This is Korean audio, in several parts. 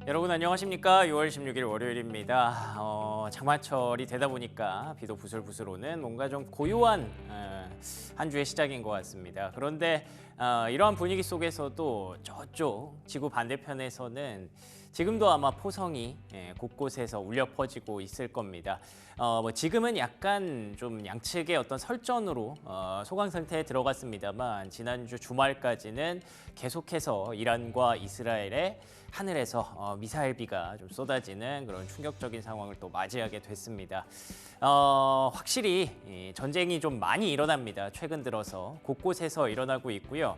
여러분 안녕하십니까? 6월 16일 월요일입니다. 장마철이 되다 보니까 비도 부슬부슬 오는 뭔가 좀 고요한 한 주의 시작인 것 같습니다. 그런데 이러한 분위기 속에서도 저쪽 지구 반대편에서는 지금도 아마 포성이 곳곳에서 울려 퍼지고 있을 겁니다. 지금은 약간 좀 양측의 어떤 설전으로 소강 상태에 들어갔습니다만 지난주 주말까지는 계속해서 이란과 이스라엘의 하늘에서 미사일비가 좀 쏟아지는 그런 충격적인 상황을 또 맞이하게 됐습니다. 확실히 이 전쟁이 좀 많이 일어납니다. 최근 들어서 곳곳에서 일어나고 있고요.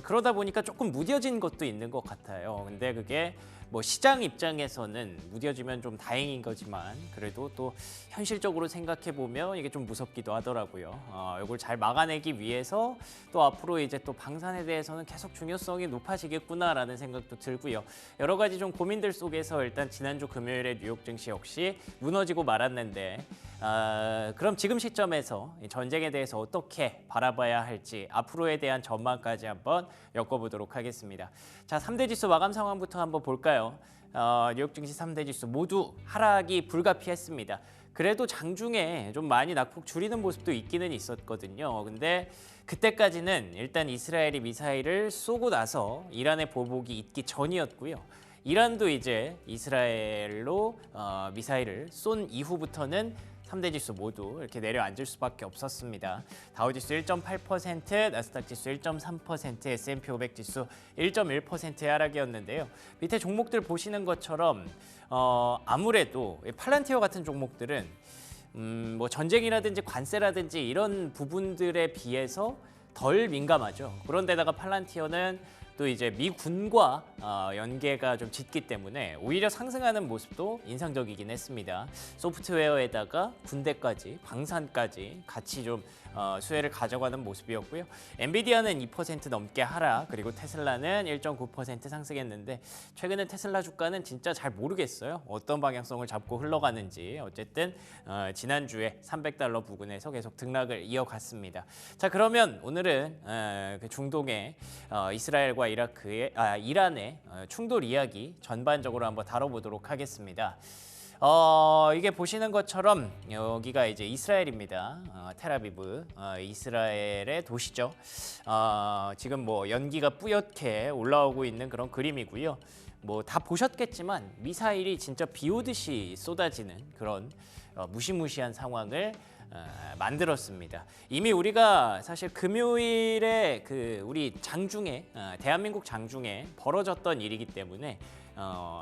그러다 보니까 조금 무뎌진 것도 있는 것 같아요. 근데 그게 뭐 시장 입장에서는 무뎌지면 좀 다행인 거지만 그래도 또 현실적으로 생각해 보면 이게 좀 무섭기도 하더라고요. 이걸 잘 막아내기 위해서 또 앞으로 이제 또 방산에 대해서는 계속 중요성이 높아지겠구나라는 생각도 들고요. 여러 가지 좀 고민들 속에서 일단 지난주 금요일에 뉴욕 증시 역시 무너지고 말았는데 그럼 지금 시점에서 이 전쟁에 대해서 어떻게 바라봐야 할지 앞으로에 대한 전망까지 한번 엮어보도록 하겠습니다. 자, 3대 지수 마감 상황부터 한번 볼까요? 뉴욕 증시 3대 지수 모두 하락이 불가피했습니다. 그래도 장중에 좀 많이 낙폭 줄이는 모습도 있기는 있었거든요. 근데 그때까지는 일단 이스라엘이 미사일을 쏘고 나서 이란의 보복이 있기 전이었고요. 이란도 이제 이스라엘로 미사일을 쏜 이후부터는 3대 지수 모두 이렇게 내려앉을 수밖에 없었습니다. 다우지수 1.8%, 나스닥 지수 1.3%, S&P 500 지수 1.1%의 하락이었는데요. 밑에 종목들 보시는 것처럼 아무래도 팔란티어 같은 종목들은 뭐 전쟁이라든지 관세라든지 이런 부분들에 비해서 덜 민감하죠. 그런데다가 팔란티어는 또 이제 미군과 연계가 좀 짙기 때문에 오히려 상승하는 모습도 인상적이긴 했습니다. 소프트웨어에다가 군대까지, 방산까지 같이 좀 수혜를 가져가는 모습이었고요. 엔비디아는 2% 넘게 하락, 그리고 테슬라는 1.9% 상승했는데 최근에 테슬라 주가는 진짜 잘 모르겠어요. 어떤 방향성을 잡고 흘러가는지. 어쨌든 지난주에 300달러 부근에서 계속 등락을 이어갔습니다. 자, 그러면 오늘은 그 중동의 이스라엘과 이란의 충돌 이야기 전반적으로 한번 다뤄보도록 하겠습니다. 이게 보시는 것처럼 여기가 이제 이스라엘입니다. 텔아비브, 이스라엘의 도시죠. 지금 뭐 연기가 뿌옇게 올라오고 있는 그런 그림이고요. 뭐 다 보셨겠지만 미사일이 진짜 비 오듯이 쏟아지는 그런 무시무시한 상황을 만들었습니다. 이미 우리가 사실 금요일에 우리 장중에 대한민국 장중에 벌어졌던 일이기 때문에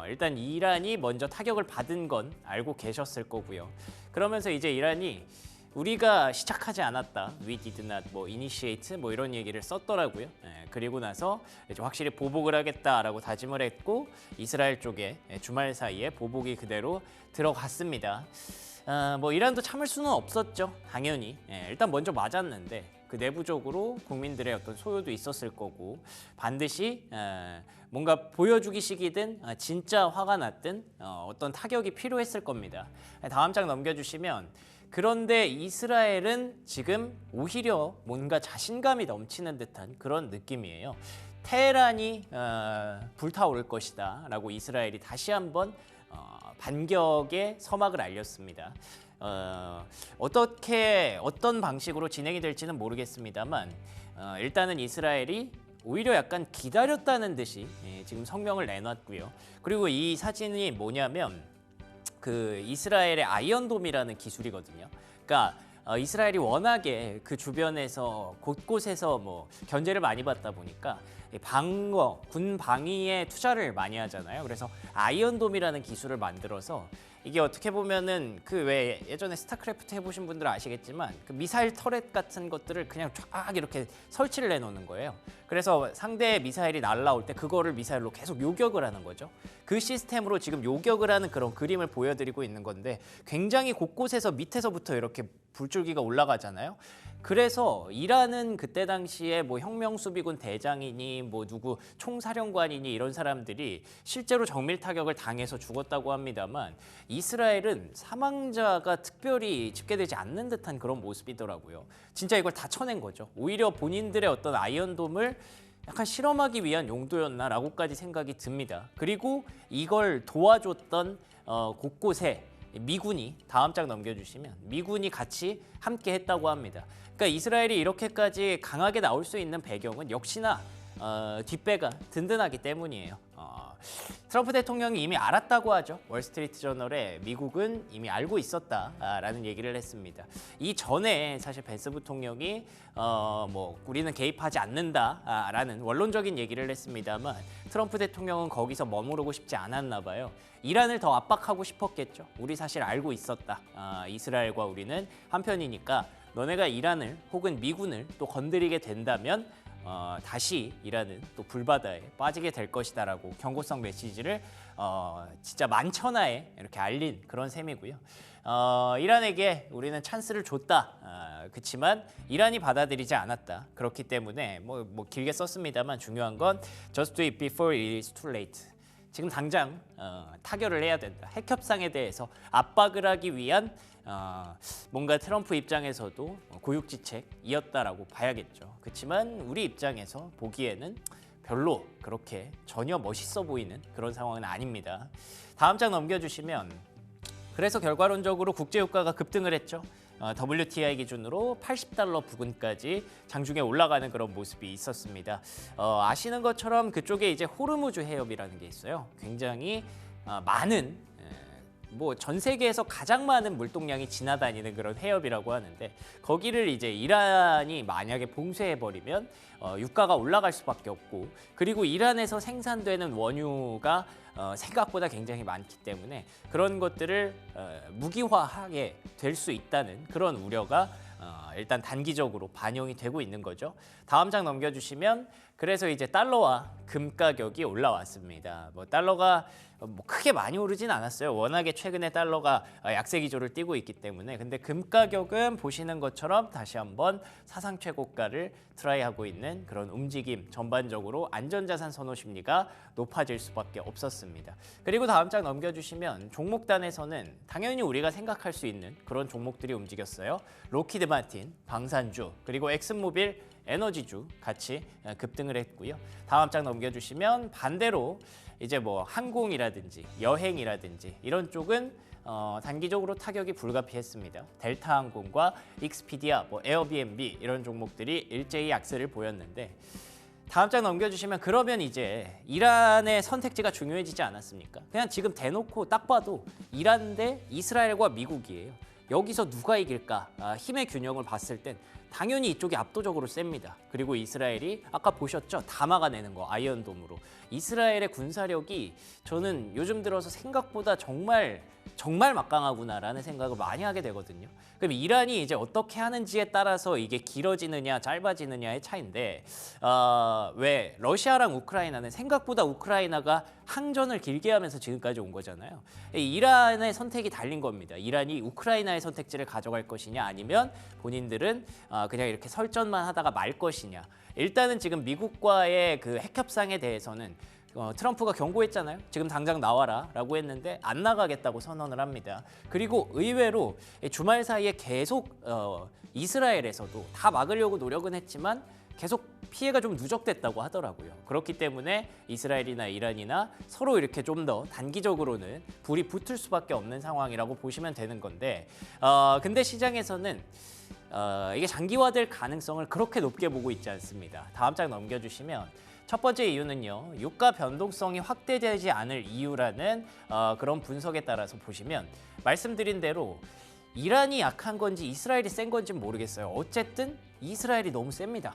일단 이란이 먼저 타격을 받은 건 알고 계셨을 거고요. 그러면서 이제 이란이 우리가 시작하지 않았다. We did not initiate 뭐 이런 얘기를 썼더라고요. 그리고 나서 이제 확실히 보복을 하겠다라고 다짐을 했고 이스라엘 쪽에 주말 사이에 보복이 그대로 들어갔습니다. 뭐 이란도 참을 수는 없었죠. 당연히. 일단 먼저 맞았는데 그 내부적으로 국민들의 어떤 소요도 있었을 거고 반드시 뭔가 보여주기식이든 진짜 화가 났든 어떤 타격이 필요했을 겁니다. 다음 장 넘겨주시면 그런데 이스라엘은 지금 오히려 뭔가 자신감이 넘치는 듯한 그런 느낌이에요. 테헤란이 불타오를 것이다 라고 이스라엘이 다시 한번 반격의 서막을 알렸습니다. 어떤 방식으로 진행이 될지는 모르겠습니다만 일단은 이스라엘이 오히려 약간 기다렸다는 듯이 지금 성명을 내놨고요. 그리고 이 사진이 뭐냐면 그 이스라엘의 아이언돔이라는 기술이거든요. 그러니까 이스라엘이 워낙에 그 주변에서 곳곳에서 뭐 견제를 많이 받다 보니까 방어, 군 방위에 투자를 많이 하잖아요. 그래서 아이언돔이라는 기술을 만들어서 이게 어떻게 보면은 그 왜 예전에 스타크래프트 해보신 분들은 아시겠지만 그 미사일 터렛 같은 것들을 그냥 쫙 이렇게 설치를 해놓는 거예요. 그래서 상대의 미사일이 날라올 때 그거를 미사일로 계속 요격을 하는 거죠. 그 시스템으로 지금 요격을 하는 그런 그림을 보여드리고 있는 건데 굉장히 곳곳에서 밑에서부터 이렇게 불줄기가 올라가잖아요. 그래서 이란은 그때 당시에 뭐 혁명수비군 대장이니 뭐 누구 총사령관이니 이런 사람들이 실제로 정밀 타격을 당해서 죽었다고 합니다만 이스라엘은 사망자가 특별히 집계되지 않는 듯한 그런 모습이더라고요. 진짜 이걸 다 쳐낸 거죠. 오히려 본인들의 어떤 아이언돔을 약간 실험하기 위한 용도였나라고까지 생각이 듭니다. 그리고 이걸 도와줬던 곳곳에 미군이 다음 장 넘겨주시면 미군이 같이 함께 했다고 합니다. 그러니까 이스라엘이 이렇게까지 강하게 나올 수 있는 배경은 역시나 뒷배가 든든하기 때문이에요. 트럼프 대통령이 이미 알았다고 하죠. 월스트리트 저널에 미국은 이미 알고 있었다라는 얘기를 했습니다. 이 전에 사실 벤스 부통령이 뭐 우리는 개입하지 않는다라는 원론적인 얘기를 했습니다만 트럼프 대통령은 거기서 머무르고 싶지 않았나 봐요. 이란을 더 압박하고 싶었겠죠. 우리 사실 알고 있었다. 이스라엘과 우리는 한편이니까 너네가 이란을 혹은 미군을 또 건드리게 된다면 다시 이란은 또 불바다에 빠지게 될 것이다라고 경고성 메시지를 진짜 만천하에 이렇게 알린 그런 셈이고요. 이란에게 우리는 찬스를 줬다. 그렇지만 이란이 받아들이지 않았다. 그렇기 때문에 뭐 길게 썼습니다만 중요한 건 just do it before it is too late. 지금 당장 타결을 해야 된다. 핵 협상에 대해서 압박을 하기 위한 뭔가 트럼프 입장에서도 고육지책이었다라고 봐야겠죠. 그렇지만 우리 입장에서 보기에는 별로 그렇게 전혀 멋있어 보이는 그런 상황은 아닙니다. 다음 장 넘겨주시면 그래서 결과론적으로 국제유가가 급등을 했죠. WTI 기준으로 $80 부근까지 장중에 올라가는 그런 모습이 있었습니다. 아시는 것처럼 그쪽에 이제 호르무즈 해협이라는 게 있어요. 굉장히 많은 뭐 전 세계에서 가장 많은 물동량이 지나다니는 그런 해협이라고 하는데 거기를 이제 이란이 만약에 봉쇄해버리면 유가가 올라갈 수밖에 없고 그리고 이란에서 생산되는 원유가 생각보다 굉장히 많기 때문에 그런 것들을 무기화하게 될 수 있다는 그런 우려가 일단 단기적으로 반영이 되고 있는 거죠. 다음 장 넘겨주시면 그래서 이제 달러와 금 가격이 올라왔습니다. 뭐 달러가 뭐 크게 많이 오르진 않았어요. 워낙에 최근에 달러가 약세 기조를 띠고 있기 때문에. 근데 금 가격은 보시는 것처럼 다시 한번 사상 최고가를 트라이하고 있는 그런 움직임, 전반적으로 안전자산 선호 심리가 높아질 수밖에 없었습니다. 그리고 다음 장 넘겨주시면 종목단에서는 당연히 우리가 생각할 수 있는 그런 종목들이 움직였어요. 로키드 마틴, 방산주, 그리고 엑슨모빌, 에너지주 같이 급등을 했고요. 다음 장 넘겨주시면 반대로 이제 뭐 항공이라든지 여행이라든지 이런 쪽은 단기적으로 타격이 불가피했습니다. 델타항공과 익스피디아, 뭐 에어비앤비 이런 종목들이 일제히 약세를 보였는데 다음 장 넘겨주시면 그러면 이제 이란의 선택지가 중요해지지 않았습니까? 그냥 지금 대놓고 딱 봐도 이란 대 이스라엘과 미국이에요. 여기서 누가 이길까? 힘의 균형을 봤을 땐 당연히 이쪽이 압도적으로 셉니다. 그리고 이스라엘이 아까 보셨죠? 다 막아내는 거 아이언돔으로. 이스라엘의 군사력이 저는 요즘 들어서 생각보다 정말 막강하구나라는 생각을 많이 하게 되거든요. 그럼 이란이 이제 어떻게 하는지에 따라서 이게 길어지느냐 짧아지느냐의 차이인데 왜 러시아랑 우크라이나는 생각보다 우크라이나가 항전을 길게 하면서 지금까지 온 거잖아요. 이란의 선택이 달린 겁니다. 이란이 우크라이나의 선택지를 가져갈 것이냐 아니면 본인들은 그냥 이렇게 설전만 하다가 말 것이냐. 일단은 지금 미국과의 그 핵 협상에 대해서는 트럼프가 경고했잖아요. 지금 당장 나와라 라고 했는데 안 나가겠다고 선언을 합니다. 그리고 의외로 주말 사이에 계속 이스라엘에서도 다 막으려고 노력은 했지만 계속 피해가 좀 누적됐다고 하더라고요. 그렇기 때문에 이스라엘이나 이란이나 서로 이렇게 좀 더 단기적으로는 불이 붙을 수밖에 없는 상황이라고 보시면 되는 건데 근데 시장에서는 이게 장기화될 가능성을 그렇게 높게 보고 있지 않습니다. 다음 장 넘겨주시면 첫 번째 이유는요. 유가 변동성이 확대되지 않을 이유라는 그런 분석에 따라서 보시면 말씀드린 대로 이란이 약한 건지 이스라엘이 센 건지는 모르겠어요. 어쨌든 이스라엘이 너무 셉니다.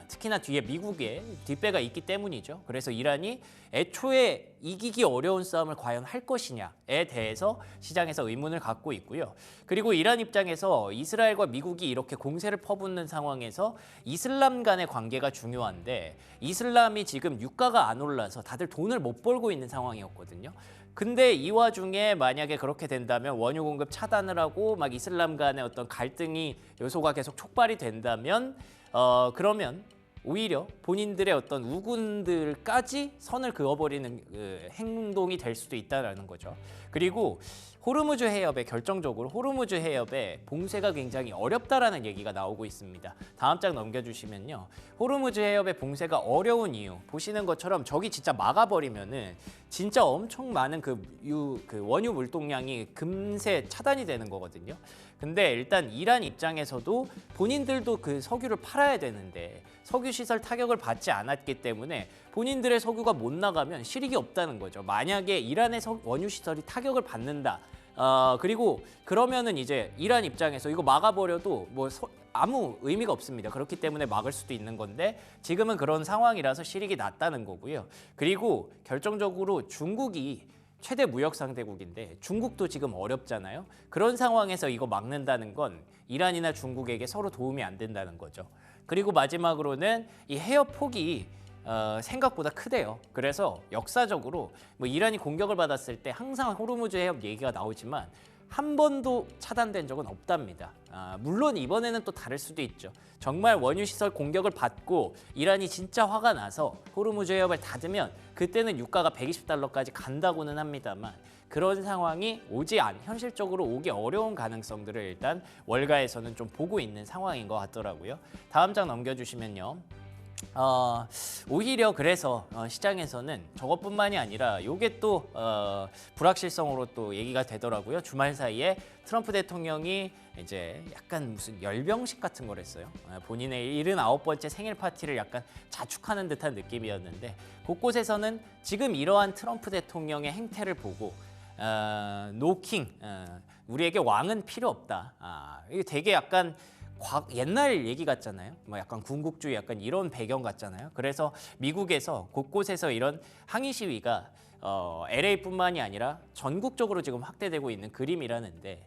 특히나 뒤에 미국의 뒷배가 있기 때문이죠. 그래서 이란이 애초에 이기기 어려운 싸움을 과연 할 것이냐에 대해서 시장에서 의문을 갖고 있고요. 그리고 이란 입장에서 이스라엘과 미국이 이렇게 공세를 퍼붓는 상황에서 이슬람 간의 관계가 중요한데 이슬람이 지금 유가가 안 올라서 다들 돈을 못 벌고 있는 상황이었거든요. 근데 이 와중에 만약에 그렇게 된다면 원유 공급 차단을 하고 막 이슬람 간의 어떤 갈등이 요소가 계속 촉발이 된다면 그러면 오히려 본인들의 어떤 우군들까지 선을 그어버리는 행동이 될 수도 있다는 거죠. 그리고 호르무즈 해협에 결정적으로 호르무즈 해협에 봉쇄가 굉장히 어렵다라는 얘기가 나오고 있습니다. 다음 장 넘겨주시면요. 호르무즈 해협의 봉쇄가 어려운 이유 보시는 것처럼 저기 진짜 막아버리면은 진짜 엄청 많은 그 원유 물동량이 금세 차단이 되는 거거든요. 근데 일단 이란 입장에서도 본인들도 그 석유를 팔아야 되는데 석유 시설 타격을 받지 않았기 때문에 본인들의 석유가 못 나가면 실익이 없다는 거죠. 만약에 이란의 원유 시설이 타격을 받는다. 그리고 그러면은 이제 이란 입장에서 이거 막아버려도 뭐 아무 의미가 없습니다. 그렇기 때문에 막을 수도 있는 건데 지금은 그런 상황이라서 실익이 낮다는 거고요. 그리고 결정적으로 중국이 최대 무역 상대국인데 중국도 지금 어렵잖아요. 그런 상황에서 이거 막는다는 건 이란이나 중국에게 서로 도움이 안 된다는 거죠. 그리고 마지막으로는 이 해협 폭이 생각보다 크대요. 그래서 역사적으로 뭐 이란이 공격을 받았을 때 항상 호르무즈 해협 얘기가 나오지만 한 번도 차단된 적은 없답니다. 물론 이번에는 또 다를 수도 있죠. 정말 원유시설 공격을 받고 이란이 진짜 화가 나서 호르무즈 해협을 닫으면 그때는 유가가 120달러까지 간다고는 합니다만 그런 상황이 현실적으로 오기 어려운 가능성들을 일단 월가에서는 좀 보고 있는 상황인 것 같더라고요. 다음 장 넘겨주시면요. 오히려 그래서 시장에서는 저것뿐만이 아니라 이게 또 불확실성으로 또 얘기가 되더라고요. 주말 사이에 트럼프 대통령이 이제 약간 무슨 열병식 같은 걸 했어요. 본인의 79번째 생일 파티를 약간 자축하는 듯한 느낌이었는데 곳곳에서는 지금 이러한 트럼프 대통령의 행태를 보고 노킹, 우리에게 왕은 필요 없다. 이게 되게 약간 옛날 얘기 같잖아요. 뭐 약간 군국주의 약간 이런 배경 같잖아요. 그래서 미국에서 곳곳에서 이런 항의 시위가 LA뿐만이 아니라 전국적으로 지금 확대되고 있는 그림이라는데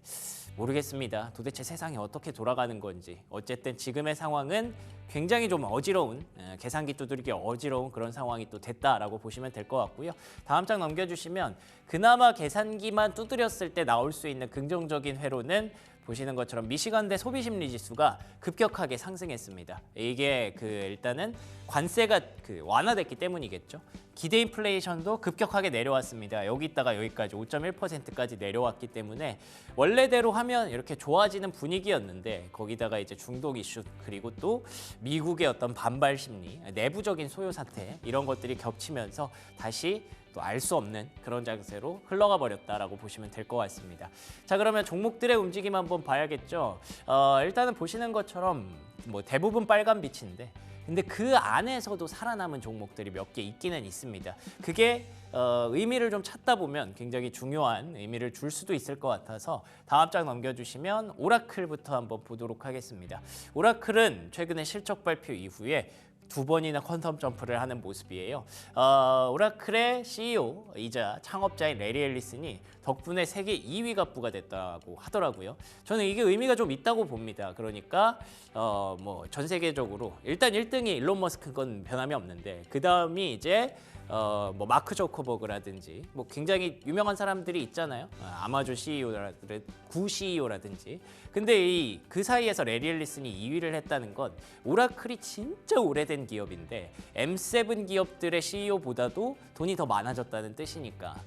모르겠습니다. 도대체 세상이 어떻게 돌아가는 건지. 어쨌든 지금의 상황은 굉장히 좀 어지러운, 계산기 두드리기 어지러운 그런 상황이 또 됐다라고 보시면 될 것 같고요. 다음 장 넘겨주시면 그나마 계산기만 두드렸을 때 나올 수 있는 긍정적인 회로는 보시는 것처럼 미시간대 소비심리 지수가 급격하게 상승했습니다. 이게 일단은 관세가 완화됐기 때문이겠죠. 기대 인플레이션도 급격하게 내려왔습니다. 여기다가 여기까지 5.1%까지 내려왔기 때문에 원래대로 하면 이렇게 좋아지는 분위기였는데 거기다가 이제 중독 이슈 그리고 또 미국의 어떤 반발 심리, 내부적인 소요 사태 이런 것들이 겹치면서 다시 또 알 수 없는 그런 장세로 흘러가 버렸다라고 보시면 될 것 같습니다. 자, 그러면 종목들의 움직임 한번 봐야겠죠. 일단은 보시는 것처럼 뭐 대부분 빨간 빛인데 근데 그 안에서도 살아남은 종목들이 몇 개 있기는 있습니다. 그게 의미를 좀 찾다 보면 굉장히 중요한 의미를 줄 수도 있을 것 같아서 다음 장 넘겨주시면 오라클부터 한번 보도록 하겠습니다. 오라클은 최근에 실적 발표 이후에 2번이나 퀀텀 점프를 하는 모습이에요. 오라클의 CEO이자 창업자인 레리 앨리슨이 덕분에 세계 2위가 부과됐다고 하더라고요. 저는 이게 의미가 좀 있다고 봅니다. 그러니까 뭐 전 세계적으로 일단 1등이 일론 머스크 건 변함이 없는데 그 다음이 이제 뭐 마크 저커버그라든지 뭐 굉장히 유명한 사람들이 있잖아요. 아마존 CEO라든지 구 CEO라든지. 근데 그 사이에서 레리 앨리슨이 2위를 했다는 건 오라클이 진짜 오래된 기업인데 M7 기업들의 CEO보다도 돈이 더 많아졌다는 뜻이니까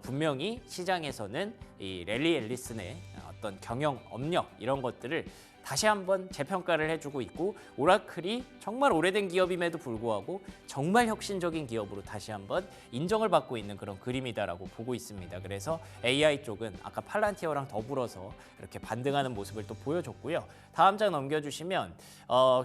분명히 시장에서는 이 레리 앨리슨의 어떤 경영 업력 이런 것들을 다시 한번 재평가를 해주고 있고 오라클이 정말 오래된 기업임에도 불구하고 정말 혁신적인 기업으로 다시 한번 인정을 받고 있는 그런 그림이다라고 보고 있습니다. 그래서 AI 쪽은 아까 팔란티어랑 더불어서 이렇게 반등하는 모습을 또 보여줬고요. 다음 장 넘겨주시면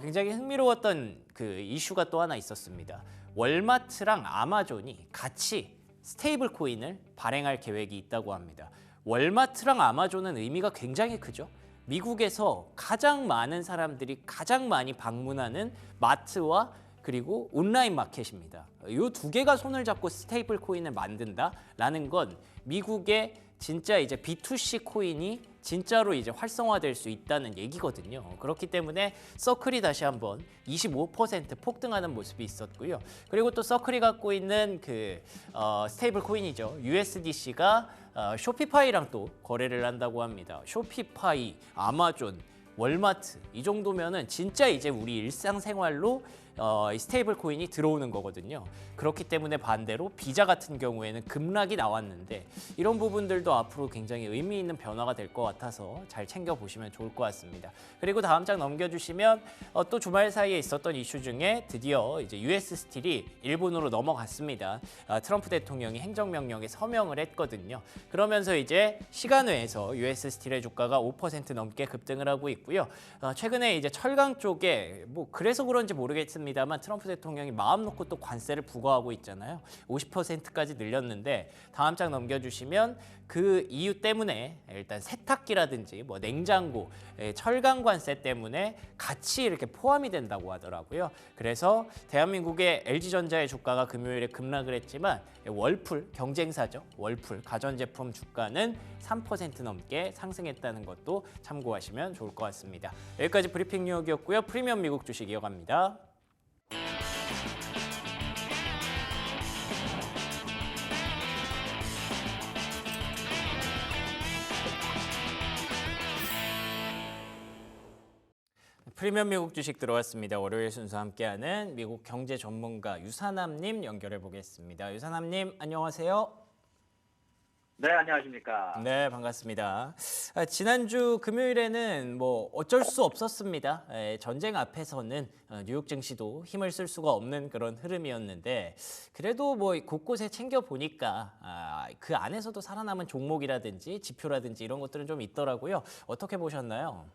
굉장히 흥미로웠던 그 이슈가 또 하나 있었습니다. 월마트랑 아마존이 같이 스테이블 코인을 발행할 계획이 있다고 합니다. 월마트랑 아마존은 의미가 굉장히 크죠. 미국에서 가장 많은 사람들이 가장 많이 방문하는 마트와 그리고 온라인 마켓입니다. 이 두 개가 손을 잡고 스테이블 코인을 만든다라는 건 미국의 진짜 이제 B2C 코인이 진짜로 이제 활성화될 수 있다는 얘기거든요. 그렇기 때문에 서클이 다시 한번 25% 폭등하는 모습이 있었고요. 그리고 또 서클이 갖고 있는 그 스테이블 코인이죠. USDC가 쇼피파이랑 또 거래를 한다고 합니다. 쇼피파이, 아마존, 월마트 이 정도면은 진짜 이제 우리 일상생활로 이 스테이블 코인이 들어오는 거거든요. 그렇기 때문에 반대로 비자 같은 경우에는 급락이 나왔는데 이런 부분들도 앞으로 굉장히 의미 있는 변화가 될 것 같아서 잘 챙겨보시면 좋을 것 같습니다. 그리고 다음 장 넘겨주시면 또 주말 사이에 있었던 이슈 중에 드디어 이제 US 스틸이 일본으로 넘어갔습니다. 트럼프 대통령이 행정명령에 서명을 했거든요. 그러면서 이제 시간외에서 US 스틸의 주가가 5% 넘게 급등을 하고 있고요. 최근에 이제 철강 쪽에 뭐 그래서 그런지 모르겠습니다만 트럼프 대통령이 마음 놓고 또 관세를 부과하고 있잖아요. 50%까지 늘렸는데 다음 장 넘겨주시면 그 이유 때문에 일단 세탁기라든지 뭐 냉장고, 철강 관세 때문에 같이 이렇게 포함이 된다고 하더라고요. 그래서 대한민국의 LG전자의 주가가 금요일에 급락을 했지만 월풀 경쟁사죠. 월풀 가전제품 주가는 3% 넘게 상승했다는 것도 참고하시면 좋을 것 같습니다. 여기까지 브리핑 뉴욕이었고요. 프리미엄 미국 주식 이어갑니다. 프리미엄 미국 주식 들어왔습니다. 월요일 순서 함께하는 미국 경제 전문가 유산남님 연결해 보겠습니다. 유산남님 안녕하세요. 네, 안녕하십니까. 네, 반갑습니다. 지난주 금요일에는 뭐 어쩔 수 없었습니다. 전쟁 앞에서는 뉴욕 증시도 힘을 쓸 수가 없는 그런 흐름이었는데 그래도 뭐 곳곳에 챙겨 보니까 그 안에서도 살아남은 종목이라든지 지표라든지 이런 것들은 좀 있더라고요. 어떻게 보셨나요?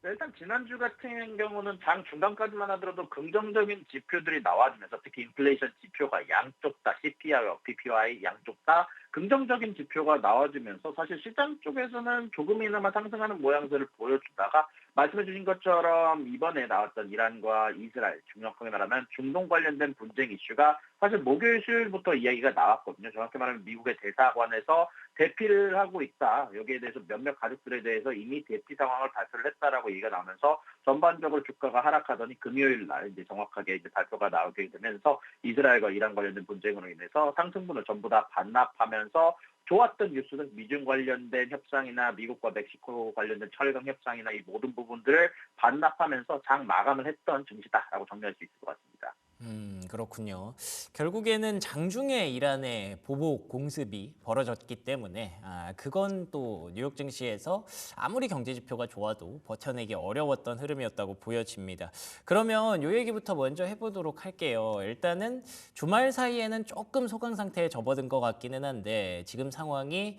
네, 일단 지난주 같은 경우는 장 중간까지만 하더라도 긍정적인 지표들이 나와주면서 특히 인플레이션 지표가 양쪽 다 CPI와 PPI 양쪽 다 긍정적인 지표가 나와주면서 사실 시장 쪽에서는 조금이나마 상승하는 모양새를 보여주다가 말씀해 주신 것처럼 이번에 나왔던 이란과 이스라엘, 중력하게 말하면 중동 관련된 분쟁 이슈가 사실 목요일, 수요일부터 이야기가 나왔거든요. 정확히 말하면 미국의 대사관에서 대피를 하고 있다. 여기에 대해서 몇몇 가족들에 대해서 이미 대피 상황을 발표를 했다라고 얘기가 나오면서 전반적으로 주가가 하락하더니 금요일 날 이제 정확하게 이제 발표가 나오게 되면서 이스라엘과 이란 관련된 분쟁으로 인해서 상승분을 전부 다 반납하면서 좋았던 뉴스는 미중 관련된 협상이나 미국과 멕시코 관련된 철강 협상이나 이 모든 부분들을 반납하면서 장 마감을 했던 증시다라고 정리할 수 있을 것 같습니다. 그렇군요. 결국에는 장중에 이란의 보복 공습이 벌어졌기 때문에 그건 또 뉴욕 증시에서 아무리 경제 지표가 좋아도 버텨내기 어려웠던 흐름이었다고 보여집니다. 그러면 요 얘기부터 먼저 해보도록 할게요. 일단은 주말 사이에는 조금 소강 상태에 접어든 것 같기는 한데 지금 상황이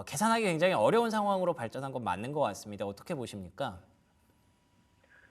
계산하기 굉장히 어려운 상황으로 발전한 건 맞는 것 같습니다. 어떻게 보십니까?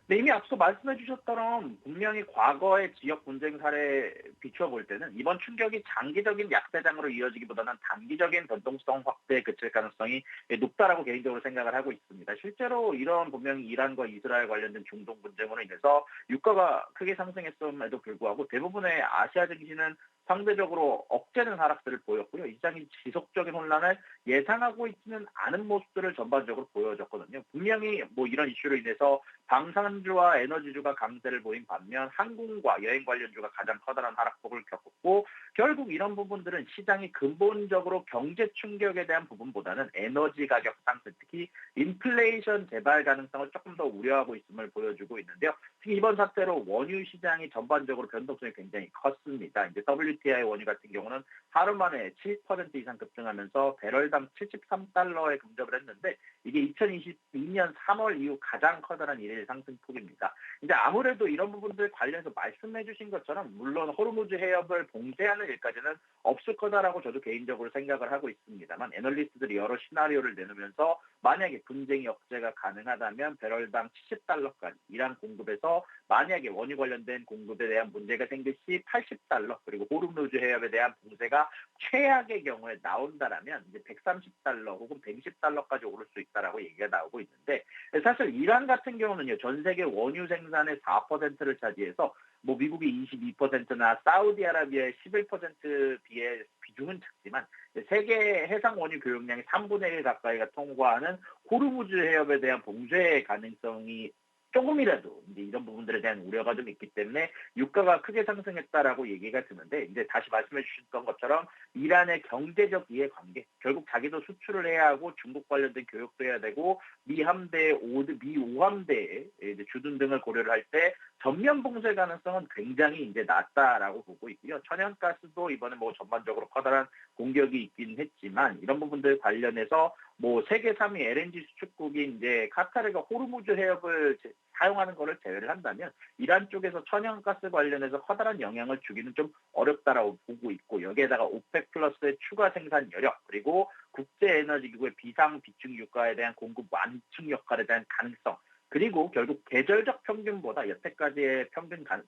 네, 이미 앞서 말씀해 주셨처럼 분명히 과거의 지역 분쟁 사례 비추어 볼 때는 이번 충격이 장기적인 약세장으로 이어지기보다는 단기적인 변동성 확대에 그칠 가능성이 높다라고 개인적으로 생각을 하고 있습니다. 실제로 이런 분명히 이란과 이스라엘 관련된 중동 분쟁으로 인해서 유가가 크게 상승했음에도 불구하고 대부분의 아시아 증시는 상대적으로 억제는 하락세를 보였고요. 이 시장이 지속적인 혼란을 예상하고 있지는 않은 모습들을 전반적으로 보여줬거든요. 분명히 뭐 이런 이슈로 인해서 방산주와 에너지주가 강세를 보인 반면 항공과 여행 관련주가 가장 커다란 하락폭을 겪었고 결국 이런 부분들은 시장이 근본적으로 경제 충격에 대한 부분보다는 에너지 가격 상승, 특히 인플레이션 재발 가능성을 조금 더 우려하고 있음을 보여주고 있는데요. 특히 이번 사태로 원유 시장이 전반적으로 변동성이 굉장히 컸습니다. 이제 WTI 원유 같은 경우는 하루 만에 7% 이상 급등하면서 배럴당 73달러에 근접을 했는데 이게 2022년 3월 이후 가장 커다란 일일 상승폭입니다. 이제 아무래도 이런 부분들 관련해서 말씀해 주신 것처럼 물론 호르무즈 해협을 봉쇄하는 일까지는 없을 거다라고 저도 개인적으로 생각을 하고 있습니다만 애널리스트들이 여러 시나리오를 내놓으면서 만약에 분쟁이 억제가 가능하다면 배럴당 70달러까지 이란 공급에서 만약에 원유 관련된 공급에 대한 문제가 생길 시 80달러 그리고 호르무즈 해협에 대한 봉쇄가 최악의 경우에 나온다라면 이제 130달러 혹은 120달러까지 오를 수 있다라고 얘기가 나오고 있는데 사실 이란 같은 경우는요 전 세계 원유 생산의 4%를 차지해서 뭐 미국이 22%나 사우디아라비아의 11% 비해 비중은 작지만 세계 해상 원유 교역량의 3분의 1 가까이가 통과하는 호르무즈 해협에 대한 봉쇄 가능성이 조금이라도 이제 이런 부분들에 대한 우려가 좀 있기 때문에 유가가 크게 상승했다라고 얘기가 드는데 이제 다시 말씀해 주셨던 것처럼 이란의 경제적 이해관계 결국 자기도 수출을 해야 하고 중국 관련된 교역도 해야 되고 미 함대 미 5함대에 이제 주둔 등을 고려를 할 때 전면 봉쇄 가능성은 굉장히 이제 낮다라고 보고 있고요. 천연가스도 이번에 뭐 전반적으로 커다란 공격이 있긴 했지만 이런 부분들 관련해서 뭐 세계 3위 LNG 수출국인 이제 카타르가 호르무즈 해협을 사용하는 것을 제외를 한다면 이란 쪽에서 천연가스 관련해서 커다란 영향을 주기는 좀 어렵다라고 보고 있고 여기에다가 오펙 플러스의 추가 생산 여력 그리고 국제에너지기구의 비상 비축 유가에 대한 공급 완충 역할에 대한 가능성 그리고 결국 계절적 평균보다 여태까지의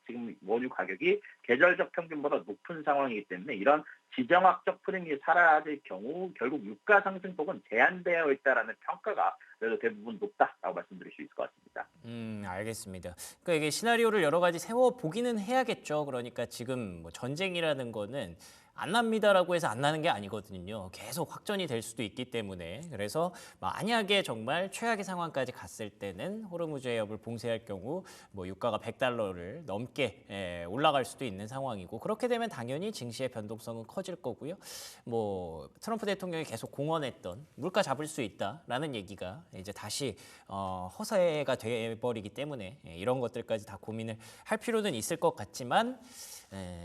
지금 원유 가격이 계절적 평균보다 높은 상황이기 때문에 이런 지정학적 프레임이 사라질 경우 결국 유가 상승폭은 제한되어 있다라는 평가가 그래도 대부분 높다라고 말씀드릴 수 있을 것 같습니다. 알겠습니다. 그러니까 이게 시나리오를 여러 가지 세워 보기는 해야겠죠. 그러니까 지금 뭐 전쟁이라는 거는 안 납니다라고 해서 안 나는 게 아니거든요. 계속 확전이 될 수도 있기 때문에 그래서 만약에 정말 최악의 상황까지 갔을 때는 호르무즈 해협을 봉쇄할 경우 뭐 유가가 100달러를 넘게 올라갈 수도 있는 상황이고 그렇게 되면 당연히 증시의 변동성은 커질 거고요. 뭐 트럼프 대통령이 계속 공언했던 물가 잡을 수 있다라는 얘기가 이제 다시 허세가 돼버리기 때문에 이런 것들까지 다 고민을 할 필요는 있을 것 같지만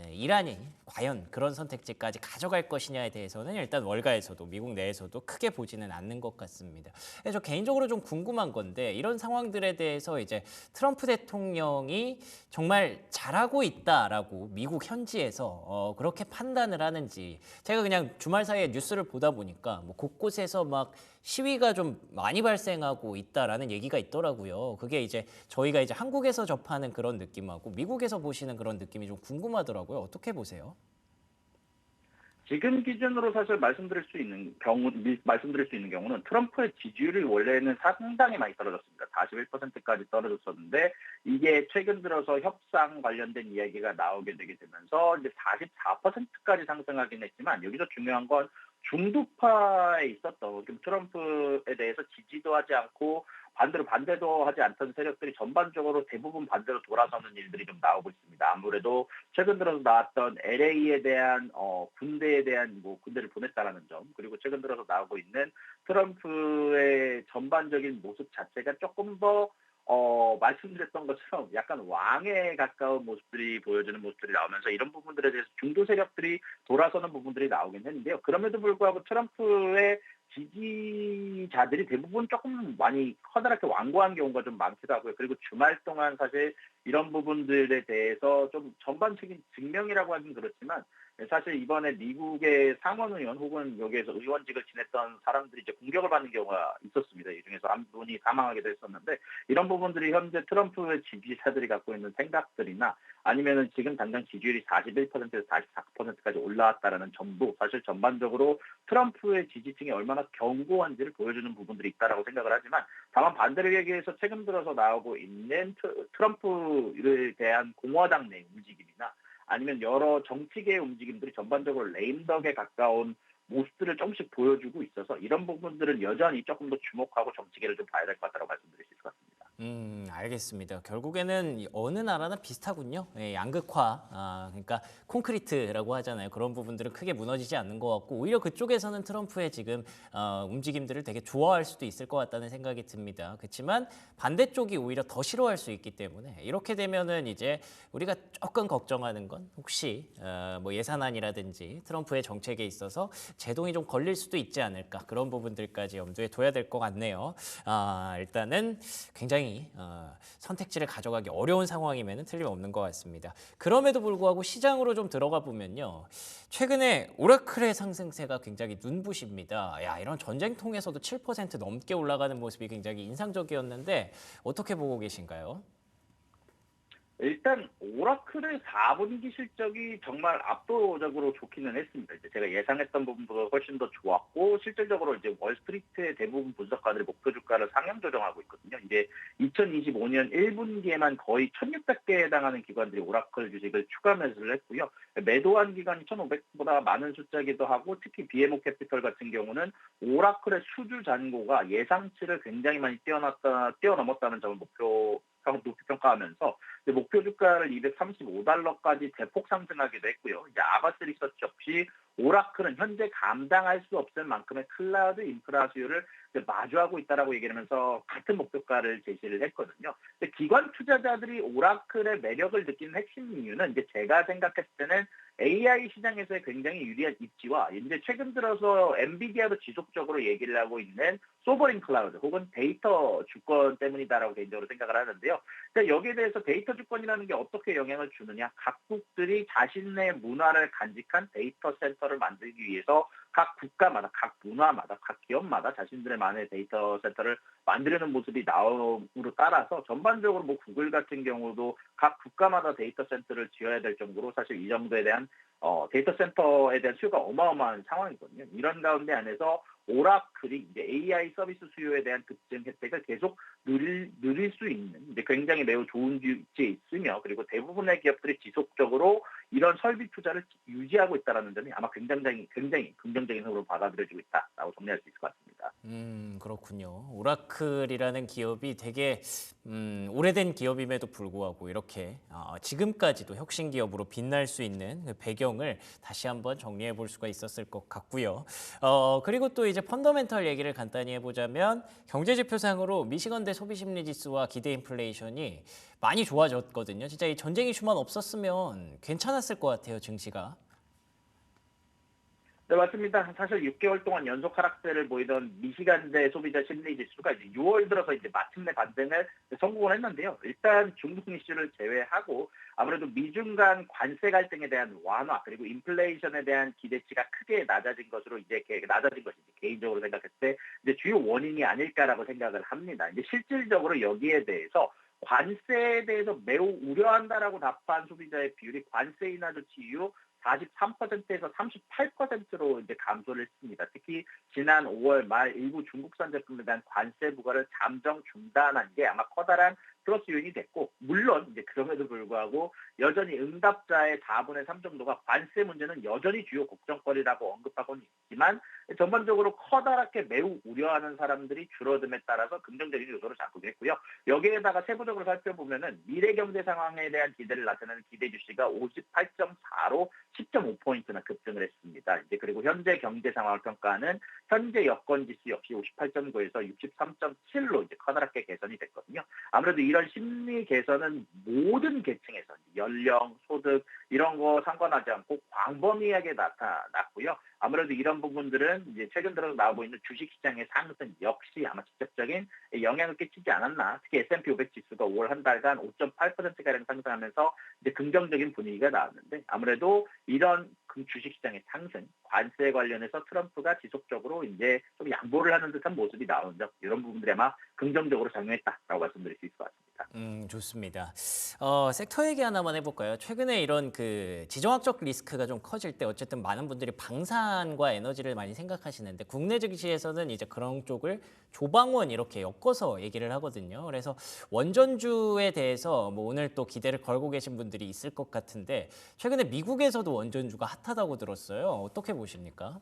이란이 과연 그런 선택지까지 가져갈 것이냐에 대해서는 일단 월가에서도 미국 내에서도 크게 보지는 않는 것 같습니다. 저 개인적으로 좀 궁금한 건데 이런 상황들에 대해서 이제 트럼프 대통령이 정말 잘하고 있다라고 미국 현지에서 그렇게 판단을 하는지 제가 그냥 주말 사이에 뉴스를 보다 보니까 뭐 곳곳에서 막 시위가 좀 많이 발생하고 있다라는 얘기가 있더라고요. 그게 이제 저희가 이제 한국에서 접하는 그런 느낌하고 미국에서 보시는 그런 느낌이 좀 궁금하더라고요. 어떻게 보세요? 지금 기준으로 사실 말씀드릴 수 있는 경우는 트럼프의 지지율이 원래는 상당히 많이 떨어졌습니다. 41%까지 떨어졌었는데 이게 최근 들어서 협상 관련된 이야기가 나오게 되게 되면서 이제 44%까지 상승하긴 했지만 여기서 중요한 건 중도파에 있었던 트럼프에 대해서 지지도 하지 않고 반대도 하지 않던 세력들이 전반적으로 대부분 반대로 돌아서는 일들이 좀 나오고 있습니다. 아무래도 최근 들어서 나왔던 LA에 대한 군대에 대한 군대를 보냈다라는 점 그리고 최근 들어서 나오고 있는 트럼프의 전반적인 모습 자체가 조금 더 말씀드렸던 것처럼 약간 왕에 가까운 모습들이 보여지는 모습들이 나오면서 이런 부분들에 대해서 중도 세력들이 돌아서는 부분들이 나오긴 했는데요. 그럼에도 불구하고 트럼프의 지지자들이 대부분 조금 많이 커다랗게 완고한 경우가 좀 많기도 하고요. 그리고 주말 동안 사실 이런 부분들에 대해서 좀 전반적인 증명이라고 하긴 그렇지만 사실 이번에 미국의 상원 의원 혹은 여기에서 의원직을 지냈던 사람들이 이제 공격을 받는 경우가 있었습니다. 이 중에서 한 분이 사망하기도 했었는데 이런 부분들이 현재 트럼프의 지지자들이 갖고 있는 생각들이나 아니면은 지금 당장 지지율이 41%에서 44%까지 올라왔다라는 점도 사실 전반적으로 트럼프의 지지층이 얼마나 견고한지를 보여주는 부분들이 있다라고 생각을 하지만 다만 반대로 얘기해서 최근 들어서 나오고 있는 트럼프에 대한 공화당 내 움직임이나 아니면 여러 정치계의 움직임들이 전반적으로 레임덕에 가까운 모습들을 조금씩 보여주고 있어서 이런 부분들은 여전히 조금 더 주목하고 정치계를 좀 봐야 될 것 같다고 말씀드릴 수 있을 것 같습니다. 알겠습니다. 결국에는 어느 나라나 비슷하군요. 양극화, 그러니까 콘크리트라고 하잖아요. 그런 부분들은 크게 무너지지 않는 것 같고 오히려 그쪽에서는 트럼프의 지금 움직임들을 되게 좋아할 수도 있을 것 같다는 생각이 듭니다. 그렇지만 반대쪽이 오히려 더 싫어할 수 있기 때문에 이렇게 되면은 이제 우리가 조금 걱정하는 건 혹시 뭐 예산안이라든지 트럼프의 정책에 있어서 제동이 좀 걸릴 수도 있지 않을까 그런 부분들까지 염두에 둬야 될 것 같네요. 일단은 굉장히 선택지를 가져가기 어려운 상황이면 틀림없는 것 같습니다. 그럼에도 불구하고 시장으로 좀 들어가 보면요. 최근에 오라클의 상승세가 굉장히 눈부십니다. 야, 이런 전쟁통에서도 7% 넘게 올라가는 모습이 굉장히 인상적이었는데 어떻게 보고 계신가요? 일단 오라클의 4분기 실적이 정말 압도적으로 좋기는 했습니다. 이제 제가 예상했던 부분보다 훨씬 더 좋았고 실질적으로 이제 월스트리트의 대부분 분석가들이 목표 주가를 상향 조정하고 있거든요. 이제 2025년 1분기에만 거의 1,600개에 해당하는 기관들이 오라클 주식을 추가 매수를 했고요. 매도한 기관이 1,500보다 많은 숫자이기도 하고 특히 BMO 캐피털 같은 경우는 오라클의 수주 잔고가 예상치를 굉장히 많이 뛰어넘었다는 점을 목표 높이 평가하면서 이제 목표 주가를 $235까지 대폭 상승하기도 했고요. 이제 아바스 리서치 역시 오라클은 현재 감당할 수 없을 만큼의 클라우드 인프라 수요를 이제 마주하고 있다라고 얘기를 하면서 같은 목표가를 제시를 했거든요. 근데 기관 투자자들이 오라클의 매력을 느끼는 핵심 이유는 이제 제가 생각했을 때는 AI 시장에서의 굉장히 유리한 입지와 이제 최근 들어서 엔비디아도 지속적으로 얘기를 하고 있는 소버린 클라우드 혹은 데이터 주권 때문이다라고 개인적으로 생각을 하는데요. 근데 여기에 대해서 데이터 주권이라는 게 어떻게 영향을 주느냐? 각국들이 자신의 문화를 간직한 데이터 센터를 만들기 위해서 각 국가마다, 각 문화마다, 각 기업마다 자신들의만의 데이터 센터를 만들려는 모습이 나옴으로 따라서 전반적으로 뭐 구글 같은 경우도 각 국가마다 데이터 센터를 지어야 될 정도로 사실 이 정도에 대한 데이터 센터에 대한 수요가 어마어마한 상황이거든요. 이런 가운데 안에서 오라클이 이제 AI 서비스 수요에 대한 급증 혜택을 계속 누릴 수 있는 이제 굉장히 매우 좋은 위치에 있으며 그리고 대부분의 기업들이 지속적으로 이런 설비 투자를 유지하고 있다는 점이 아마 굉장히 긍정적인 흐름으로 받아들여지고 있다라고 정리할 수 있을 것 같습니다. 그렇군요. 오라클이라는 기업이 되게 오래된 기업임에도 불구하고 이렇게 지금까지도 혁신 기업으로 빛날 수 있는 그 배경을 다시 한번 정리해 볼 수가 있었을 것 같고요. 그리고 또 이제 펀더멘털 얘기를 간단히 해보자면 경제 지표상으로 미시건대 소비심리 지수와 기대 인플레이션이 많이 좋아졌거든요. 진짜 이 전쟁 이슈만 없었으면 괜찮았을 것 같아요, 증시가. 네, 맞습니다. 사실 6개월 동안 연속 하락세를 보이던 미시간대 소비자 심리 지수가 이제 6월 들어서 이제 마침내 반등을 성공을 했는데요. 일단 중국 이슈를 제외하고 아무래도 미중 간 관세 갈등에 대한 완화 그리고 인플레이션에 대한 기대치가 크게 낮아진 것으로 이제 낮아진 것이 개인적으로 생각했을 때 이제 주요 원인이 아닐까라고 생각을 합니다. 이제 실질적으로 여기에 대해서 관세에 대해서 매우 우려한다라고 답한 소비자의 비율이 관세 인하 조치 이후 43%에서 38%로 이제 감소를 했습니다. 특히 지난 5월 말 일부 중국산 제품에 대한 관세 부과를 잠정 중단한 게 아마 커다란 플러스 요인이 됐고, 물론 이제 그럼에도 불구하고 여전히 응답자의 4분의 3 정도가 관세 문제는 여전히 주요 걱정거리라고 언급하고는 있지만 전반적으로 커다랗게 매우 우려하는 사람들이 줄어듦에 따라서 긍정적인 요소를 잡고 있고요. 여기에다가 세부적으로 살펴보면은 미래 경제 상황에 대한 기대를 나타내는 기대 주시가 58.4로 10.5포인트나 급등을 했습니다. 이제 그리고 현재 경제 상황을 평가하는 현재 여건 지수 역시 58.9에서 63.7로 이제 커다랗게 개선이 됐거든요. 아무래도 이런 심리 개선은 모든 계층에서 연령, 소득 이런 거 상관하지 않고 광범위하게 나타났고요. 아무래도 이런 부분들은 이제 최근 들어서 나오고 있는 주식시장의 상승 역시 아마 직접적인 영향을 끼치지 않았나. 특히 S&P 500 지수가 5월 한 달간 5.8%가량 상승하면서 이제 긍정적인 분위기가 나왔는데 아무래도 이런 그 주식시장의 상승, 관세 관련해서 트럼프가 지속적으로 이제 좀 양보를 하는 듯한 모습이 나오는 점 이런 부분들이 아마 긍정적으로 작용했다라고 말씀드릴 수 있을 것 같습니다. 좋습니다. 섹터 얘기 하나만 해볼까요? 최근에 이런 그 지정학적 리스크가 좀 커질 때 어쨌든 많은 분들이 방산과 에너지를 많이 생각하시는데 국내 증시에서는 이제 그런 쪽을 조방원 이렇게 엮어서 얘기를 하거든요. 그래서 원전주에 대해서 뭐 오늘 또 기대를 걸고 계신 분들이 있을 것 같은데 최근에 미국에서도 원전주가 핫하다고 들었어요. 어떻게 보십니까?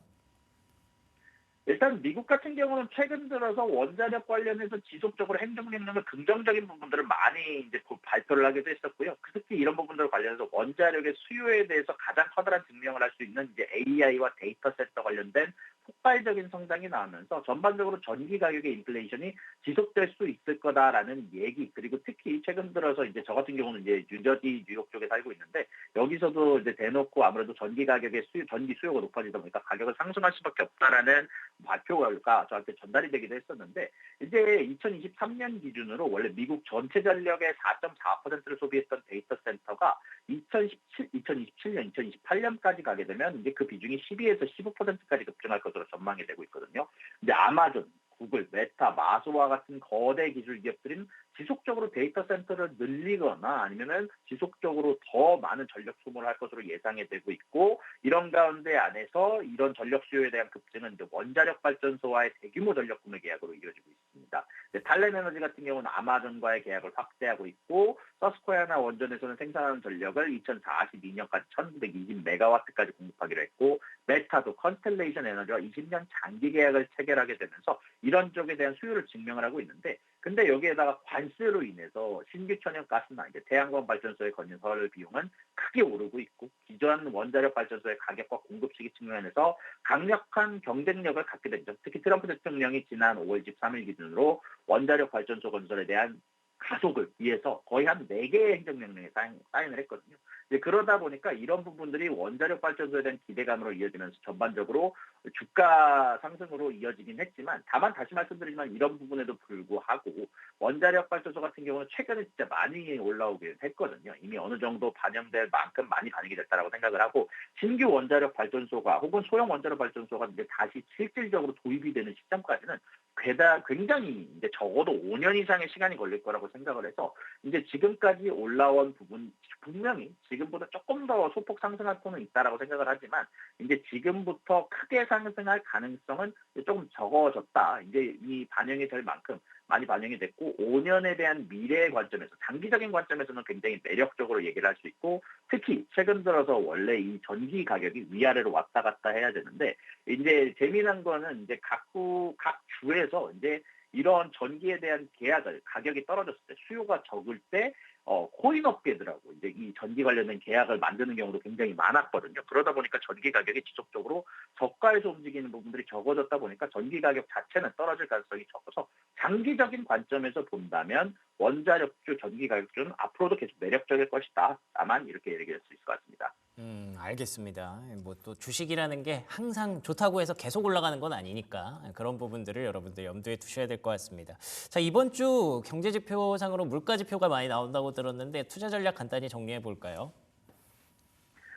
일단 미국 같은 경우는 최근 들어서 원자력 관련해서 지속적으로 행정명령을 긍정적인 부분들을 많이 이제 발표를 하기도 했었고요. 특히 이런 부분들 관련해서 원자력의 수요에 대해서 가장 커다란 증명을 할 수 있는 이제 AI와 데이터 센터 관련된 폭발적인 성장이 나오면서 전반적으로 전기 가격의 인플레이션이 지속될 수 있을 거다라는 얘기 그리고 특히 최근 들어서 이제 저 같은 경우는 이제 뉴저지 뉴욕 쪽에 살고 있는데 여기서도 이제 대놓고 아무래도 전기 가격의 전기 수요가 높아지다 보니까 가격을 상승할 수밖에 없다라는 발표가 저한테 전달이 되기도 했었는데 이제 2023년 기준으로 원래 미국 전체 전력의 4.4%를 소비했던 데이터 센터가 2027년, 2028년까지 가게 되면 이제 그 비중이 12에서 15%까지 급증할 것으로 전망이 되고 있거든요. 이제 아마존, 구글, 메타, 마소와 같은 거대 기술 기업들은 지속적으로 데이터 센터를 늘리거나 아니면은 지속적으로 더 많은 전력 소모를 할 것으로 예상이 되고 있고 이런 가운데 안에서 이런 전력 수요에 대한 급증은 이제 원자력 발전소와의 대규모 전력 구매 계약으로 이어지고 있습니다. 탈렌에너지 같은 경우는 아마존과의 계약을 확대하고 있고 서스코야나 원전에서는 생산하는 전력을 2042년까지 1920메가와트까지 공급하기로 했고 메타도 컨스텔레이션 에너지와 20년 장기 계약을 체결하게 되면서 이런 쪽에 대한 수요를 증명을 하고 있는데 근데 여기에다가 관세 관세로 인해서 신규 천연가스나 이제 태양광 발전소의 건설 비용은 크게 오르고 있고 기존 원자력 발전소의 가격과 공급 시기 측면에서 강력한 경쟁력을 갖게 되죠. 특히 트럼프 대통령이 지난 5월 23일 기준으로 원자력 발전소 건설에 대한 가속을 위해서 거의 한 4개의 행정명령에 사인을 했거든요. 그러다 보니까 이런 부분들이 원자력 발전소에 대한 기대감으로 이어지면서 전반적으로 주가 상승으로 이어지긴 했지만 다만 다시 말씀드리지만 이런 부분에도 불구하고 원자력 발전소 같은 경우는 최근에 진짜 많이 올라오긴 했거든요. 이미 어느 정도 반영될 만큼 많이 반영이 됐다라고 생각을 하고 신규 원자력 발전소가 혹은 소형 원자력 발전소가 이제 다시 실질적으로 도입이 되는 시점까지는 굉장히 이제 적어도 5년 이상의 시간이 걸릴 거라고 생각을 해서 이제 지금까지 올라온 부분 분명히 지금보다 조금 더 소폭 상승할 거는 있다라고 생각을 하지만 이제 지금부터 크게 상승할 가능성은 조금 적어졌다. 이제 이 반영이 될 만큼 많이 반영이 됐고 5년에 대한 미래의 관점에서 장기적인 관점에서는 굉장히 매력적으로 얘기를 할 수 있고 특히 최근 들어서 원래 이 전기 가격이 위아래로 왔다 갔다 해야 되는데 이제 재미난 거는 이제 각 주에서 이제 이런 전기에 대한 계약을 가격이 떨어졌을 때 수요가 적을 때 코인 업계들하고 이제 이 전기 관련된 계약을 만드는 경우도 굉장히 많았거든요. 그러다 보니까 전기 가격이 지속적으로 저가에서 움직이는 부분들이 적어졌다 보니까 전기 가격 자체는 떨어질 가능성이 적어서 장기적인 관점에서 본다면 원자력주 전기 가격주는 앞으로도 계속 매력적일 것이다. 다만 이렇게 얘기할 수 있을 것 같습니다. 알겠습니다. 뭐 또 주식이라는 게 항상 좋다고 해서 계속 올라가는 건 아니니까 그런 부분들을 여러분들 염두에 두셔야 될 것 같습니다. 자, 이번 주 경제 지표상으로 물가 지표가 많이 나온다고 들었는데 투자 전략 간단히 정리해 볼까요?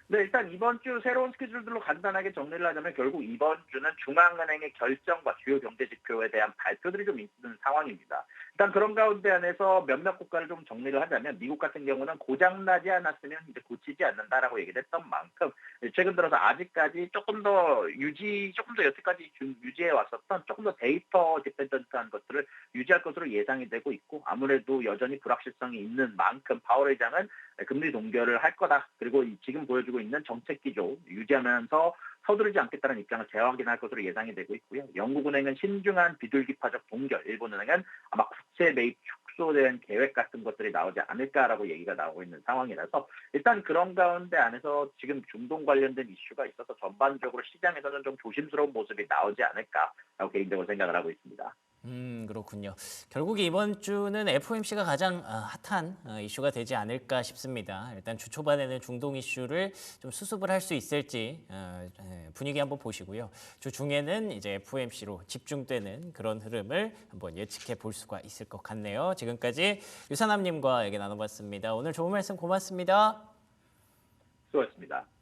네, 일단 이번 주 새로운 스케줄들로 간단하게 정리를 하자면 결국 이번 주는 중앙은행의 결정과 주요 경제 지표에 대한 발표들이 좀 있는 상황입니다. 일단 그런 가운데 안에서 몇몇 국가를 좀 정리를 하자면 미국 같은 경우는 고장나지 않았으면 이제 고치지 않는다라고 얘기를 했던 만큼 최근 들어서 아직까지 조금 더 여태까지 유지해 왔었던 조금 더 데이터 디펜던트한 것들을 유지할 것으로 예상이 되고 있고 아무래도 여전히 불확실성이 있는 만큼 파월 의장은 금리 동결을 할 거다. 그리고 지금 보여주고 있는 정책 기조 유지하면서 서두르지 않겠다는 입장을 재확인할 것으로 예상이 되고 있고요. 영국은행은 신중한 비둘기파적 동결, 일본은행은 아마 국채 매입 축소된 계획 같은 것들이 나오지 않을까라고 얘기가 나오고 있는 상황이라서 일단 그런 가운데 안에서 지금 중동 관련된 이슈가 있어서 전반적으로 시장에서는 좀 조심스러운 모습이 나오지 않을까라고 개인적으로 생각을 하고 있습니다. 그렇군요. 결국 이번 주는 FOMC가 가장 핫한 이슈가 되지 않을까 싶습니다. 일단 주 초반에는 중동 이슈를 좀 수습을 할 수 있을지 분위기 한번 보시고요. 주 중에는 이제 FOMC로 집중되는 그런 흐름을 한번 예측해 볼 수가 있을 것 같네요. 지금까지 유산남님과 얘기 나눠봤습니다. 오늘 좋은 말씀 고맙습니다. 수고하셨습니다.